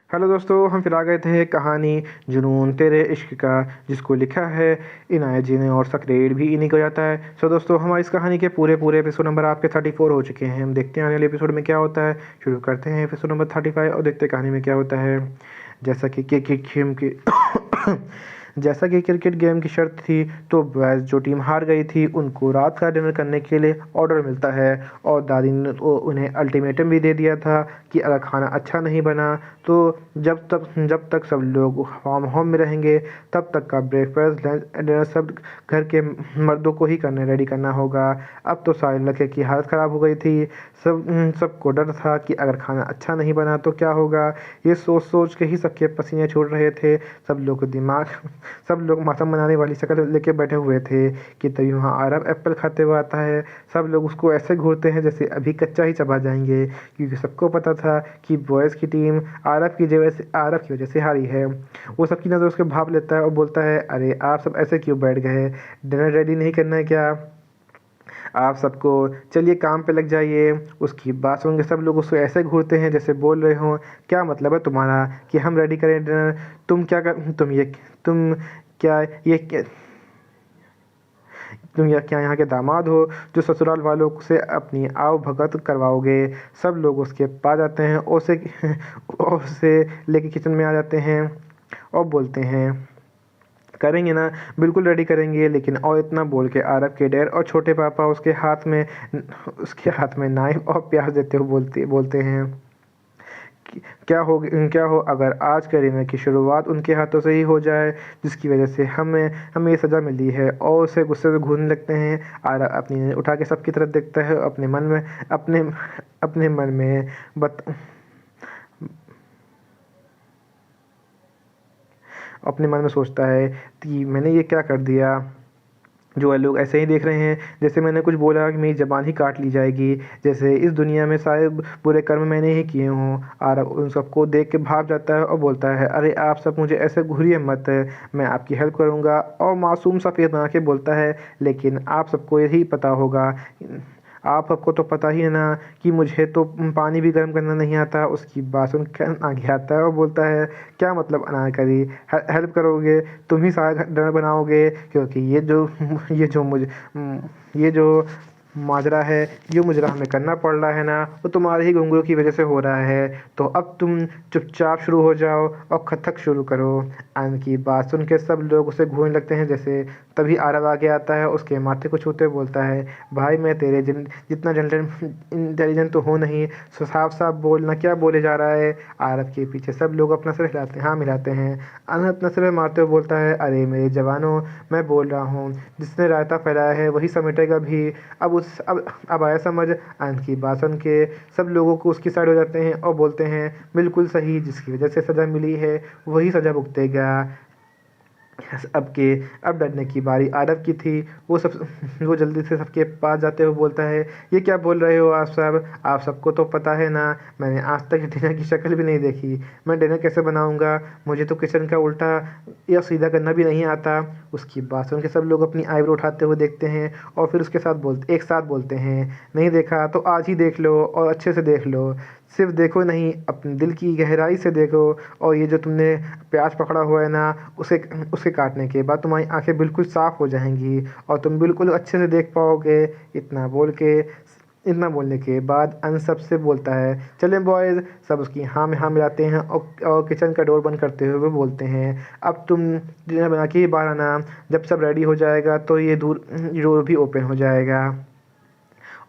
Hello दोस्तों, हम फिर आ गए थे कहानी जुनून तेरे इश्क का, जिसको लिखा है इनायत जी ने और इसका क्रेडिट भी इन्हीं को जाता है। सो दोस्तों, हमारी इस कहानी के पूरे पूरे एपिसोड नंबर आपके 34 हो चुके हैं। हम देखते हैं आने वाले एपिसोड में क्या होता है। शुरू करते हैं एपिसोड नंबर 35 और देखते हैं कहानी में क्या होता है। जैसा कि क्रिकेट गेम की जैसा कि क्रिकेट गेम की शर्त थी, तो बॉयज़ जो टीम हार गई थी उनको रात का डिनर करने के लिए ऑर्डर मिलता है। और दादी ने तो उन्हें अल्टीमेटम भी दे दिया था कि अगर खाना अच्छा नहीं बना तो जब तक सब लोग फार्म होम में रहेंगे, तब तक का ब्रेकफास्ट लंच डिनर सब घर के मर्दों को ही रेडी करना होगा। अब तो सारे लड़के की हालत ख़राब हो गई थी। सबको डर था कि अगर खाना अच्छा नहीं बना तो क्या होगा। ये सोच सोच के ही सबके पसीने छूट रहे थे। सब लोग मातम मनाने वाली शक्ल लेके बैठे हुए थे कि तभी वहाँ आरव एप्पल खाते हुए आता है। सब लोग उसको ऐसे घूरते हैं जैसे अभी कच्चा ही चबा जाएंगे, क्योंकि सबको पता था कि बॉयज़ की टीम आरव की वजह से हारी है। वो सबकी नज़र उसके भाप लेता है और बोलता है, अरे आप सब ऐसे क्यों बैठ गए? डिनर रेडी नहीं करना है क्या आप सबको? चलिए काम पे लग जाइए। उसकी बात सुन के सब लोग उसको ऐसे घूरते हैं जैसे बोल रहे हों, क्या मतलब है तुम्हारा कि हम रेडी करें डिनर? तुम क्या ये क्या तुम या क्या यहाँ के दामाद हो जो ससुराल वालों से अपनी आव भगत करवाओगे? सब लोग उसके पास जाते हैं और उसे लेके किचन में आ जाते हैं और बोलते हैं, करेंगे ना, बिल्कुल रेडी करेंगे। लेकिन और इतना बोल के आरव के डैड और छोटे पापा उसके हाथ में नाइफ और प्याज देते हुए बोलते बोलते हैं, क्या हो अगर आज के डिनर की शुरुआत उनके हाथों से ही हो जाए, जिसकी वजह से हमें हमें ये सज़ा मिली है। और उसे गुस्से से घूरने लगते हैं। आरव अपनी नज़र उठा के सबकी तरफ देखता है, अपने अपने मन में बत अपने मन में सोचता है कि मैंने ये क्या कर दिया। जो है लोग ऐसे ही देख रहे हैं जैसे मैंने कुछ बोला कि मेरी ज़बान ही काट ली जाएगी, जैसे इस दुनिया में सारे बुरे कर्म मैंने ही किए हों। और उन सबको देख के भाग जाता है और बोलता है, अरे आप सब मुझे ऐसे घूरिए मत, मैं आपकी हेल्प करूँगा। और मासूम सा फेस बना के बोलता है, लेकिन आप सबको यही पता होगा, आप सबको तो पता ही है ना कि मुझे तो पानी भी गर्म करना नहीं आता। उसकी बात सुन के आगे आता है और बोलता है, क्या मतलब अनारकली? हेल्प करोगे? तुम ही सारा डिनर बनाओगे? क्योंकि ये जो मुझे ये जो माजरा है, जो मुजरा हमें करना पड़ रहा है ना, वो तुम्हारे ही घुंघरू की वजह से हो रहा है। तो अब तुम चुपचाप शुरू हो जाओ और कथक शुरू करो। आन की बात सुन के सब लोग उसे घूरने लगते हैं जैसे। तभी आरव आगे आता है, उसके माथे को छूते हुए बोलता है, भाई मैं तेरे जितना इंटेलिजेंट तो हो नहीं, सो साफ साफ बोलना, क्या बोले जा रहा है? आरव के पीछे सब लोग अपना सिर हिलाते हैं, हाँ मिलाते हैं। अनहद अपना सिर मारते हुए बोलता है, अरे मेरे जवानों, मैं बोल रहा हूँ, जिसने रायता फैलाया है वही समेटेगा भी। अब आया समझ। अंत की बात सुन के सब लोगों को उसकी साइड हो जाते हैं और बोलते हैं, बिल्कुल सही, जिसकी वजह से सज़ा मिली है वही सज़ा भुगतेगा। अब डरने की बारी आरव की थी। वो जल्दी से सबके पास जाते हुए बोलता है, ये क्या बोल रहे हो आप सब? आप सबको तो पता है ना, मैंने आज तक डिनर की शक्ल भी नहीं देखी। मैं डिनर कैसे बनाऊंगा? मुझे तो किचन का उल्टा या सीधा करना भी नहीं आता। उसकी बात सुन के सब लोग अपनी आईब्रो उठाते हुए देखते हैं और फिर एक साथ बोलते हैं, नहीं देखा तो आज ही देख लो और अच्छे से देख लो। सिर्फ देखो नहीं, अपने दिल की गहराई से देखो। और ये जो तुमने प्याज पकड़ा हुआ है ना, उसे उसे काटने के बाद तुम्हारी आंखें बिल्कुल साफ़ हो जाएंगी और तुम बिल्कुल अच्छे से देख पाओगे। इतना बोलने के बाद अन सबसे बोलता है, चलें बॉयज़। सब उसकी हाँ में हाँ मिलाते हैं और किचन का डोर बंद करते हुए बोलते हैं, अब तुम डिनर बना के ही बाहर आना। जब सब रेडी हो जाएगा तो ये डोर भी ओपन हो जाएगा।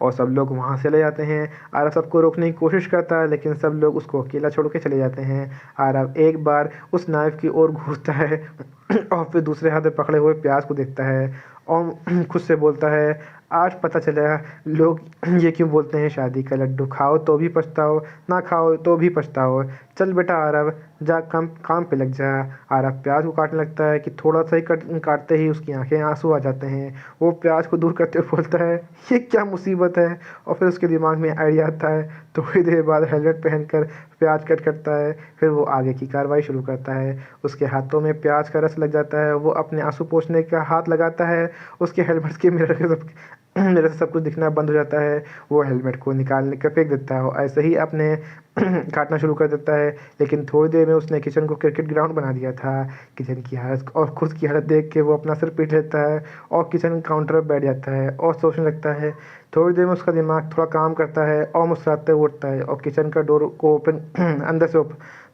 और सब लोग वहाँ से ले जाते हैं। आरव सबको रोकने की कोशिश करता है, लेकिन सब लोग उसको अकेला छोड़ के चले जाते हैं। आरव एक बार उस नाइफ की ओर घूरता है और फिर दूसरे हाथ में पकड़े हुए प्याज को देखता है और खुद से बोलता है, आज पता चला लोग ये क्यों बोलते हैं, शादी का लड्डू खाओ तो भी पछताओ, ना खाओ तो भी पछताओ। चल बेटा आरव, जा काम काम पे लग जा। आरव प्याज को काटने लगता है कि थोड़ा सा ही काटते ही उसकी आंखें आंसू आ जाते हैं। वो प्याज को दूर करते हुए बोलता है, ये क्या मुसीबत है? और फिर उसके दिमाग में आइडिया आता है। थोड़ी देर बाद हेलमेट पहनकर प्याज कट करता है। फिर वो आगे की कार्रवाई शुरू करता है। उसके हाथों में प्याज का रस लग जाता है। वो अपने आंसू पोंछने का हाथ लगाता है। उसके हेलमेट के मिरर के सब मेरे से सब कुछ दिखना बंद हो जाता है। वो हेलमेट को निकालने का फेंक देता है और ऐसे ही अपने काटना शुरू कर देता है। लेकिन थोड़ी देर में उसने किचन को क्रिकेट ग्राउंड बना दिया था। किचन की हालत और खुद की हालत देख के वो अपना सिर पीट लेता है और किचन काउंटर पर बैठ जाता है और सोचने लगता है। थोड़ी देर में उसका दिमाग थोड़ा काम करता है और मुस्कुराते हुए उठता है और किचन का डोर को ओपन अंदर से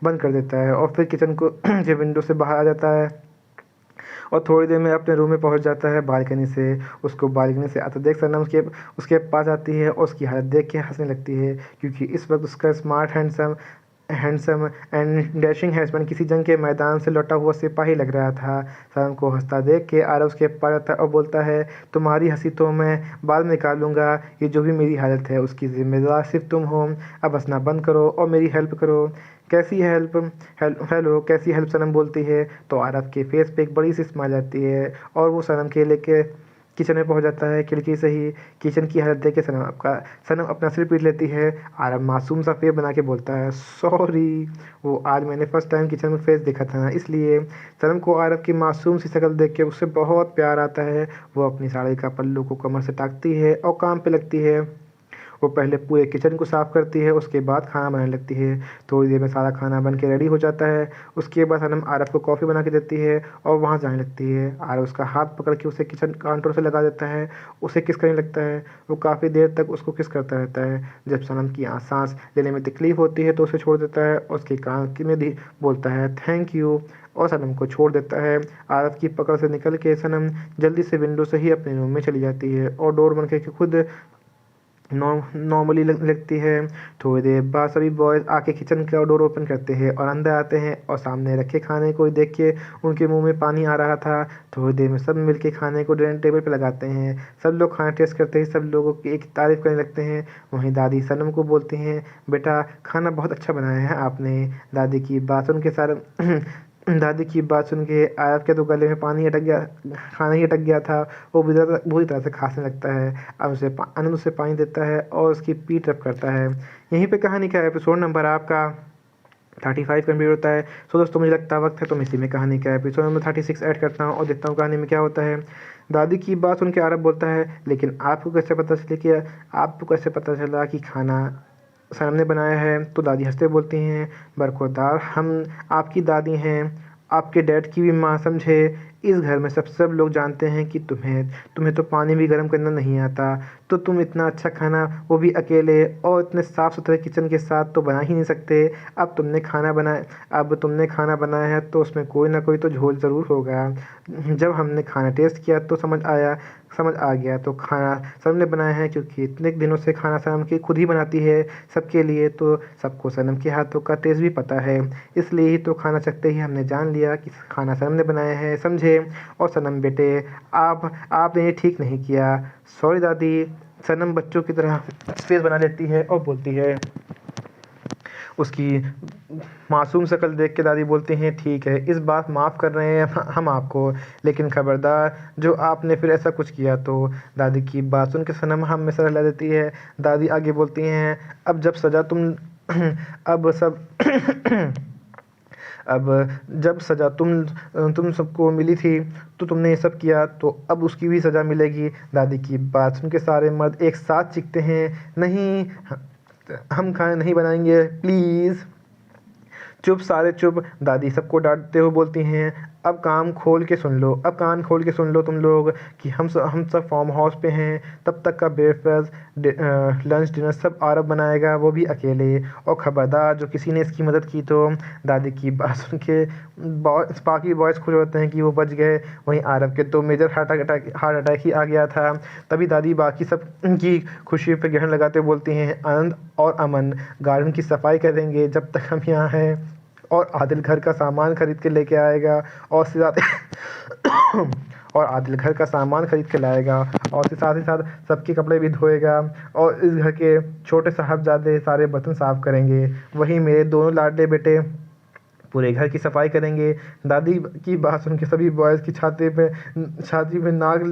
बंद कर देता है और फिर किचन को के विंडो से बाहर आ जाता है और थोड़ी देर में अपने रूम में पहुंच जाता है बालकनी से। उसको बालकनी से आता देख सनम उसके उसके पास आती है और उसकी हालत देख के हंसने लगती है, क्योंकि इस वक्त उसका smart handsome handsome and dashing husband किसी जंग के मैदान से लौटा हुआ सिपाही लग रहा था। सनम को हंसता देख के आरव उसके पास आता है और बोलता है, तुम्हारी हंसी तो मैं बाद में निकालूंगा, ये जो भी मेरी हालत है उसकी जिम्मेदार सिर्फ तुम हो। अब हंसना बंद करो और मेरी हेल्प करो। कैसी हेल्प? हेलो कैसी हेल्प? सनम बोलती है तो आरव के फेस पे एक बड़ी सी स्माइल आती है और वो सनम के लेके किचन में पहुंच जाता है। खिड़की से ही किचन की हालत देख के सनम अपना सिर पीट लेती है। आरव मासूम सा फेस बना के बोलता है, सॉरी, वो आज मैंने फर्स्ट टाइम किचन में फेस देखा था ना, इसलिए। सनम को आरव की मासूम सी शक्ल देख के उससे बहुत प्यार आता है। वो अपनी साड़ी का पल्लू को कमर से टाकती है और काम पे लगती है। वो पहले पूरे किचन को साफ़ करती है, उसके बाद खाना बनाने लगती है। थोड़ी देर में सारा खाना बन के रेडी हो जाता है। उसके बाद सनम आरव को कॉफ़ी बना के देती है और वहाँ जाने लगती है। आरव उसका हाथ पकड़ के उसे किचन काउंटर से लगा देता है, उसे किस करने लगता है। वो काफ़ी देर तक उसको किस करता रहता है। जब सनम की सांस लेने में तकलीफ होती है तो उसे छोड़ देता है और उसके कान में बोलता है थैंक यू और सनम को छोड़ देता है। आरव की पकड़ से निकल के सनम जल्दी से विंडो से ही अपने रूम में चली जाती है और डोर बंद करके खुद नॉर्मली लगती है। थोड़ी देर बाद सभी बॉयज़ आके किचन का डोर ओपन करते हैं और अंदर आते हैं और सामने रखे खाने को देख के उनके मुंह में पानी आ रहा था। थोड़ी देर में सब मिलके खाने को डाइनिंग टेबल पे लगाते हैं। सब लोग खाना टेस्ट करते हैं, सब लोगों की एक तारीफ़ करने लगते हैं। वहीं दादी सनम को बोलती हैं, बेटा खाना बहुत अच्छा बनाया है आपने। दादी की बात सुन के सारा दादी की बात सुन के आरव के तो गले में पानी अटक गया, खाना ही अटक गया था। वो बुरी तरह से खांसने लगता है। अब आनंद उसे पानी देता है और उसकी पीठ रब करता है। यहीं पे कहानी का एपिसोड नंबर आपका 35 कंप्लीट होता है। सो दोस्तों मुझे लगता है वक्त है तो मैं इसी में कहानी का एपिसोड नंबर 36 ऐड करता हूँ और देखता हूँ कहानी में क्या होता है। दादी की बात सुन के आरव बोलता है, लेकिन आपको कैसे पता चला कि खाना सनम ने बनाया है? तो दादी हंसते बोलती हैं, बरखुरदार हम आपकी दादी हैं, आपके डैड की भी माँ समझे। इस घर में सब लोग जानते हैं कि तुम्हें तो पानी भी गर्म करना नहीं आता, तो तुम इतना अच्छा खाना वो भी अकेले और इतने साफ़ सुथरे किचन के साथ तो बना ही नहीं सकते। अब तुमने खाना बनाया है तो उसमें कोई ना कोई तो झोल ज़रूर होगा। जब हमने खाना टेस्ट किया तो समझ आ गया तो खाना सनम ने बनाया है, क्योंकि इतने दिनों से खाना सनम की खुद ही बनाती है सबके लिए, तो सबको सनम के हाथों का टेस्ट भी पता है। इसलिए ही तो खाना चखते ही हमने जान लिया कि खाना सनम ने बनाया है, समझे? और सनम बेटे, आपने ये ठीक नहीं किया। सॉरी दादी। सनम बच्चों की तरह स्पेस बना लेती है और बोलती है। उसकी मासूम शक्ल देख के दादी बोलती हैं, ठीक है इस बार माफ़ कर रहे हैं हम आपको, लेकिन खबरदार जो आपने फिर ऐसा कुछ किया तो। दादी की बात सुन के सनम हम में सर हिला देती है। दादी आगे बोलती हैं, अब जब सज़ा तुम अब सब अब जब सज़ा तुम सबको मिली थी तो तुमने ये सब किया, तो अब उसकी भी सज़ा मिलेगी। दादी की बात सुन के सारे मर्द एक साथ चीखते हैं, नहीं हम खाना नहीं बनाएंगे प्लीज़। चुप सारे चुप। दादी सबको डांटते हुए बोलती हैं, अब कान खोल के सुन लो तुम लोग कि हम सब फार्म हाउस पे हैं। तब तक का ब्रेकफास्ट लंच डिनर सब आरव बनाएगा, वो भी अकेले। और खबरदार जो किसी ने इसकी मदद की तो। दादी की बात सुन के बाकी बॉयज़ खुश होते हैं कि वो बच गए। वहीं आरव के तो मेजर हार्ट अटैक ही आ गया था। तभी दादी बाकी सब की खुशी पर ग्रहण लगाते बोलती हैं, आनंद और अमन गार्डन की सफाई करेंगे जब तक हम यहाँ हैं, और आदिल घर का सामान खरीद के लेके आएगा और और आदिल घर का सामान खरीद के लाएगा और साथ ही साथ सबके कपड़े भी धोएगा और इस घर के छोटे साहबजादे सारे बर्तन साफ करेंगे। वहीं मेरे दोनों लाडले बेटे पूरे घर की सफाई करेंगे। दादी की बात सुन के सभी बॉयज़ की छाती पे नाग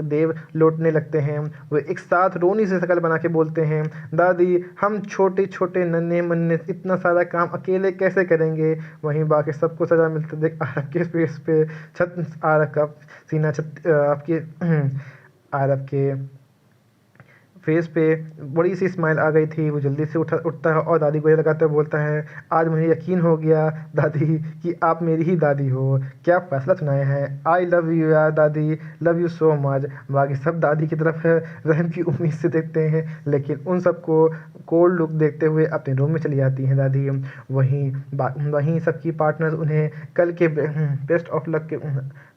देव लौटने लगते हैं। वे एक साथ रोनी से शकल बना के बोलते हैं, दादी हम छोटे छोटे नन्हे मुन्ने इतना सारा काम अकेले कैसे करेंगे? वहीं बाकी सबको सजा मिलते देख आरव के फेस पे छत आरव का सीना छत आपके आरव के फेस पे बड़ी सी स्माइल आ गई थी। वो जल्दी से उठता है और दादी को ये लगाते हुए बोलता है, आज मुझे यकीन हो गया दादी कि आप मेरी ही दादी हो। क्या फैसला सुनाया है। आई लव यू यार दादी, लव यू सो मच। बाकी सब दादी की तरफ रहम की उम्मीद से देखते हैं, लेकिन उन सबको कोल्ड लुक देखते हुए अपने रूम में चली जाती हैं दादी। वहीं सबकी पार्टनर्स उन्हें best of luck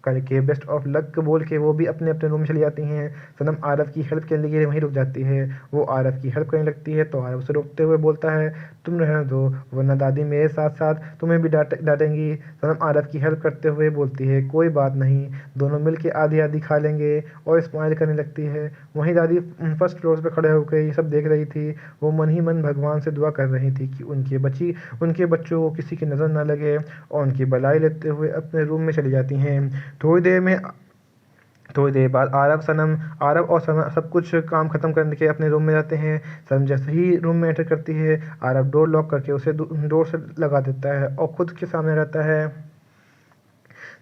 best of luck बोल के वो भी अपने अपने रूम में चली जाती हैं। सनम आरव की हेल्प करने के लिए वहीं रुक जाती है। वो आरव की हेल्प करने लगती है तो आरव उसे रोकते हुए बोलता है, तुम रहने दो वरना दादी मेरे साथ साथ तुम्हें भी डांटेंगी। सनम आरव की हेल्प करते हुए बोलती है, कोई बात नहीं, दोनों मिलके आधी आधी खा लेंगे, और स्माइल करने लगती है। वहीं दादी फर्स्ट फ्लोर पे खड़े होकर ये सब देख रही थी। वो मन ही मन भगवान से दुआ कर रही थी कि उनके बच्चों को किसी की नज़र ना लगे, और उनकी भलाई लेते हुए अपने रूम में चली जाती हैं। थोड़ी देर बाद आरव और सनम सब कुछ काम खत्म करके अपने रूम में जाते हैं। सनम जैसे ही रूम में एंटर करती है, आरव डोर लॉक करके उसे डोर से लगा देता है और खुद के सामने रहता है।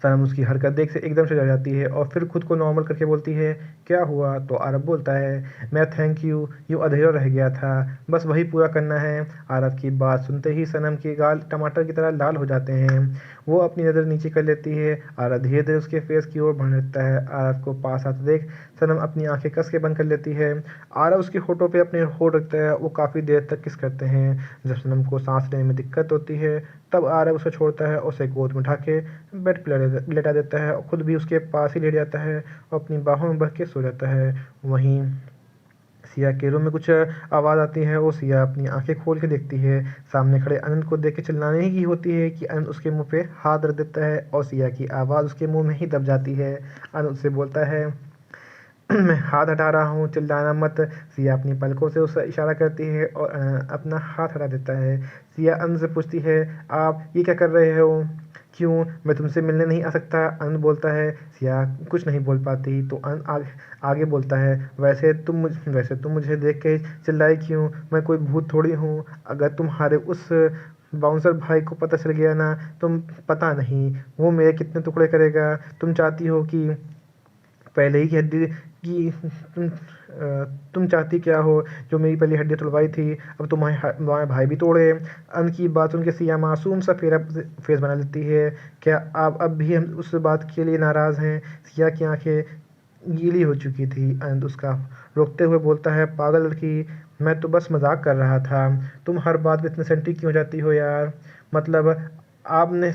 सनम उसकी हरकत देख से एकदम से डर जाती है और फिर खुद को नॉर्मल करके बोलती है, क्या हुआ। तो आरव बोलता है, मैं थैंक यू, यूँ अधूरा रह गया था, बस वही पूरा करना है। आरव की बात सुनते ही सनम के गाल टमाटर की तरह लाल हो जाते हैं। वो अपनी नज़र नीचे कर लेती है। आरव धीरे धीरे उसके फेस की ओर बढ़ने लगता है। आरव को पास आते देख सनम अपनी आंखें कस के बंद कर लेती है। आरव उसके होठों पे अपने होठ रखता है। वो काफ़ी देर तक किस करते हैं। जब सनम को सांस लेने में दिक्कत होती है तब आरव उसे छोड़ता है और उसे गोद में उठा के बेड पे लेटा देता है और खुद भी उसके पास ही लेट जाता है और अपनी बाहों में बह के सो जाता है। वहीं सिया के रूम में कुछ आवाज़ आती है। वो सिया अपनी आंखें खोल के देखती है। सामने खड़े अनंत को देख के चिल्लाने ही की होती है कि अनंत उसके मुंह पे हाथ रख देता है और सिया की आवाज़ उसके मुंह में ही दब जाती है। अनंत से बोलता है, मैं हाथ हटा रहा हूँ, चिल्लाना मत। सिया अपनी पलकों से उसे इशारा करती है और अपना हाथ हटा देता है। सिया अनंत से पूछती है, आप ये क्या कर रहे हो, क्यों, मैं तुमसे मिलने नहीं आ सकता। अनंत बोलता है। सिया कुछ नहीं बोल पाती तो अनंत आगे बोलता है, वैसे तुम मुझे देख के चिल्लाई क्यों, मैं कोई भूत थोड़ी हूँ। अगर तुम्हारे उस बाउंसर भाई को पता चल गया ना, तुम पता नहीं वो मेरे कितने टुकड़े करेगा। तुम चाहती हो कि पहले ही हड्डी कि तुम चाहती क्या हो, जो मेरी पहली हड्डी तुड़वाई थी अब तुम्हारे भाई भी तोड़े। अन की बात सुन के सिया मासूम सा फेस बना लेती है। क्या आप अब भी हम उस बात के लिए नाराज़ हैं। सिया की आंखें गीली हो चुकी थी। अनंत उसका रोकते हुए बोलता है, पागल लड़की, मैं तो बस मजाक कर रहा था, तुम हर बात में इतने सेंटी क्यों हो जाती हो यार। मतलब आपने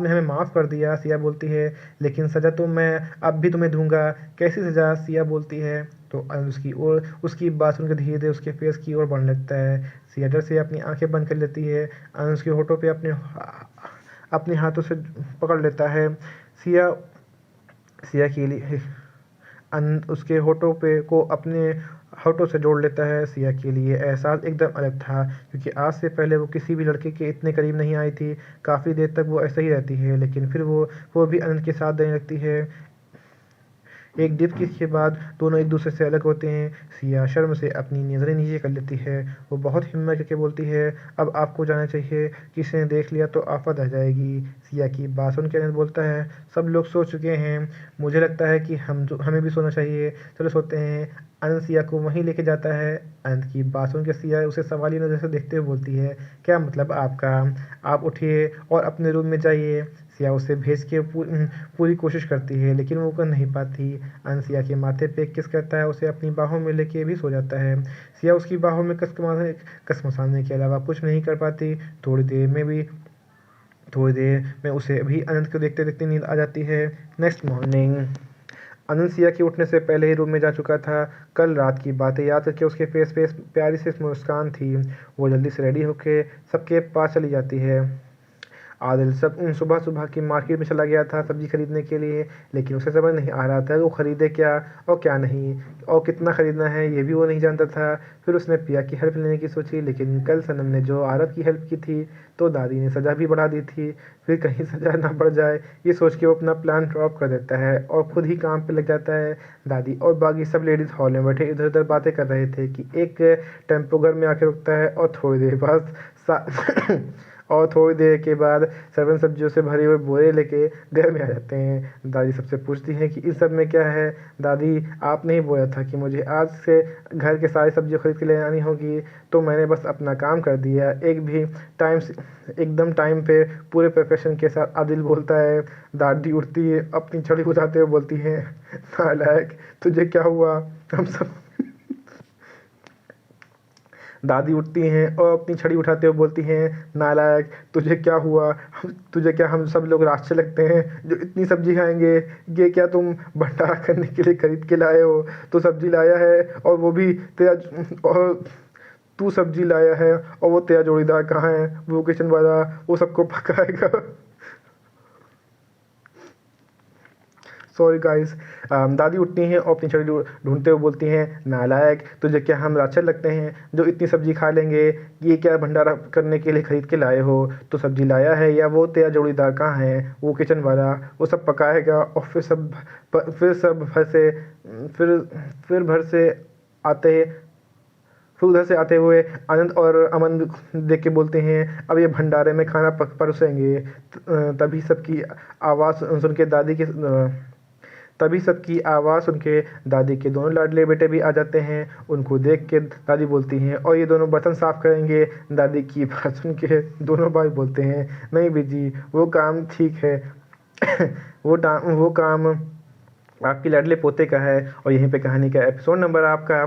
हमें माफ़ कर दिया। सिया बोलती है, लेकिन सज़ा तो मैं अब भी तुम्हें दूंगा। कैसी सज़ा। सिया बोलती है। तो अनंत उसकी बात सुनकर धीरे धीरे उसके फेस की ओर बढ़ने लगता है। सिया डर से अपनी आंखें बंद कर लेती है। अनंत उसके होठों पे अपने हाथों से पकड़ लेता है। सिया सिया के लिए अनंत उसके होठों पे को अपने होठों से जोड़ लेता है। सिया के लिए एहसास एकदम अलग था, क्योंकि आज से पहले वो किसी भी लड़के के इतने करीब नहीं आई थी। काफ़ी देर तक वो ऐसे ही रहती है, लेकिन फिर वो भी अनंत के साथ देने लगती है। एक डिप किस के बाद दोनों एक दूसरे से अलग होते हैं। सिया शर्म से अपनी नज़रें नीचे कर लेती है। वो बहुत हिम्मत करके बोलती है, अब आपको जाना चाहिए, किसी ने देख लिया तो आफत आ जाएगी। सिया की बात सुन के अनंत बोलता है, सब लोग सो चुके हैं, मुझे लगता है कि हमें भी सोना चाहिए, चलो सोते हैं। अनंत सिया को वहीं लेके जाता है। अनंत की बात सुन के सिया उसे सवाली नज़र से देखते हुए बोलती है, क्या मतलब आपका, आप उठिए और अपने रूम में जाइए। सिया उसे भेज के पूरी कोशिश करती है, लेकिन वो कर नहीं पाती। अनंत सिया के माथे पे किस करता है, उसे अपनी बाहों में लेके भी सो जाता है। सिया उसकी बाहों में कस मसालने के अलावा कुछ नहीं कर पाती। थोड़ी देर में उसे भी अनंत को देखते देखते नींद आ जाती है। नेक्स्ट मॉर्निंग अनंत सिया के उठने से पहले ही रूम में जा चुका था। कल रात की बातें याद करके उसके फेस पे प्यारी सी मुस्कान थी। वो जल्दी से रेडी होके सबके पास चली जाती है। आदिल सुबह सुबह की मार्केट में चला गया था सब्जी खरीदने के लिए, लेकिन उसे समझ नहीं आ रहा था वो खरीदे क्या और क्या नहीं, और कितना खरीदना है ये भी वो नहीं जानता था। फिर उसने पिया की हेल्प लेने की सोची, लेकिन कल सनम ने जो आरव की हेल्प की थी तो दादी ने सज़ा भी बढ़ा दी थी। फिर कहीं सज़ा ना बढ़ जाए ये सोच के वो अपना प्लान ड्रॉप कर देता है और खुद ही काम पे लग जाता है। दादी और बाकी सब लेडीज़ हॉल में बैठे इधर उधर बातें कर रहे थे कि एक टेम्पो घर में आके रुकता है और थोड़ी देर बाद और थोड़ी देर के बाद सर्वेंट सब्जियों से भरे हुए बोरे लेके घर में आ जाते हैं। दादी सबसे पूछती हैं कि इस सब में क्या है। दादी, आपने ही बोला था कि मुझे आज से घर के सारी सब्जियां खरीद के ले आनी होगी, तो मैंने बस अपना काम कर दिया। एकदम टाइम पे, पूरे प्रिपरेशन के साथ, आदिल बोलता है। दादी उठती है, अपनी छड़ी उठाते हुए बोलती है, नालायक, तुझे क्या हुआ? हम सब दादी उठती हैं और अपनी छड़ी उठाते हुए बोलती हैं, नालायक, तुझे क्या हुआ? तुझे क्या हम सब लोग रास्ते लगते हैं जो इतनी सब्जी खाएंगे? ये क्या तुम भंडारा करने के लिए खरीद के लाए हो? तो सब्जी लाया है, और वो भी तेरा, और तू सब्जी लाया है और वो तेरा जोड़ीदार कहाँ है? वो किचन वाला, वो सबको पकाएगा। Sorry guys. दादी उठती हैं और अपनी छड़ी ढूंढते हुए बोलती हैं, नालायक, तुझे क्या हम राक्षस लगते हैं जो इतनी सब्जी खा लेंगे? ये क्या भंडारा करने के लिए खरीद के लाए हो? तो सब्जी लाया है, या वो तेरा जोड़ीदार कहाँ है? वो किचन वाला, वो सब पकाएगा। और फिर सब भर से फिर भर से आते फिर उधर से आते हुए आनंद और अमन देख के बोलते हैं, अब ये भंडारे में खाना परोसेंगे। तभी सबकी आवाज़ सुन के दादी के दोनों लाडले बेटे भी आ जाते हैं। उनको देख के दादी बोलती हैं, और ये दोनों बर्तन साफ करेंगे? दादी की बात सुन के दोनों भाई बोलते हैं, नहीं बीजी, वो काम ठीक है। वो काम आपके लाडले पोते का है। और यहीं पे कहानी का एपिसोड नंबर आपका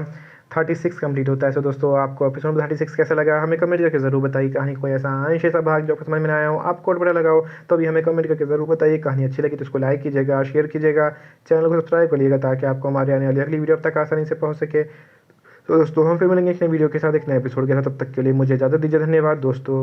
36 कंप्लीट होता है। सो दोस्तों, आपको एपिसोड नंबर 36 कैसा लगा हमें कमेंट करके ज़रूर बताइए। कहानी कोई ऐसा अंश, ऐसा भाग जो आपको समझ में ना आया हो, आपको और बड़ा लगा हो, तो भी हमें कमेंट करके ज़रूर बताइए। कहानी अच्छी लगी तो उसको लाइक कीजिएगा, शेयर कीजिएगा, चैनल को सब्सक्राइब करिएगा, ताकि आपको हमारे आने वाली अगली वीडियो अब तक आसानी से पहुँच सके। तो दोस्तों, हम फिर मिलेंगे एक नई वीडियो के साथ, एक नए एपिसोड के साथ। तब तक के लिए मुझे इजाज़त दीजिए। धन्यवाद दोस्तों।